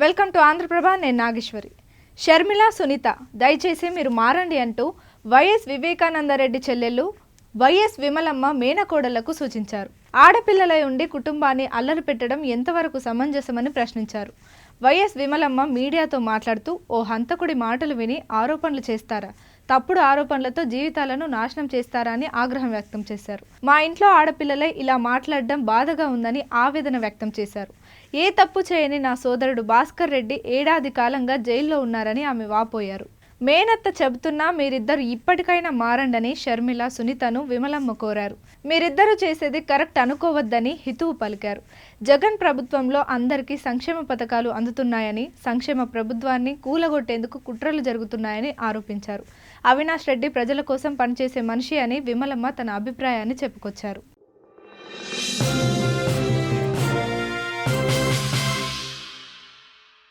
Welcome to Andhraprabha. నేను నాగేశ్వరి. షర్మిల, సునీత దయచేసి మీరు మారండి అంటూ వైఎస్ వివేకానందరెడ్డి చెల్లెళ్ళు వైఎస్ విమలమ్మ మేనకోడళ్లకు సూచించారు. ఆడపిల్లలై ఉండి కుటుంబాన్ని అల్లరి పెట్టడం ఎంతవరకు సమంజసమని ప్రశ్నించారు. వైఎస్ విమలమ్మ మీడియాతో మాట్లాడుతూ ఓ హంతకుడి మాటలు విని ఆరోపణలు చేస్తారా, తప్పుడు ఆరోపణలతో జీవితాలను నాశనం చేస్తారా అని ఆగ్రహం వ్యక్తం చేశారు. మా ఇంట్లో ఆడపిల్లలై ఇలా మాట్లాడడం బాధగా ఉందని ఆవేదన వ్యక్తం చేశారు. ఏ తప్పు చేయని నా సోదరుడు భాస్కర్ రెడ్డి ఏడాది కాలంగా జైల్లో ఉన్నారని ఆమె వాపోయారు. మేనత్త చెబుతున్నా మీరిద్దరు ఇప్పటికైనా మారండని షర్మిల, సునీతను విమలమ్మ కోరారు. మీరిద్దరూ చేసేది కరెక్ట్ అనుకోవద్దని హితువు పలికారు. జగన్ ప్రభుత్వంలో అందరికీ సంక్షేమ పథకాలు అందుతున్నాయని, సంక్షేమ ప్రభుత్వాన్ని కూలగొట్టేందుకు కుట్రలు జరుగుతున్నాయని ఆరోపించారు. అవినాష్ రెడ్డి ప్రజల కోసం పనిచేసే మనిషి అని విమలమ్మ తన అభిప్రాయాన్ని చెప్పుకొచ్చారు.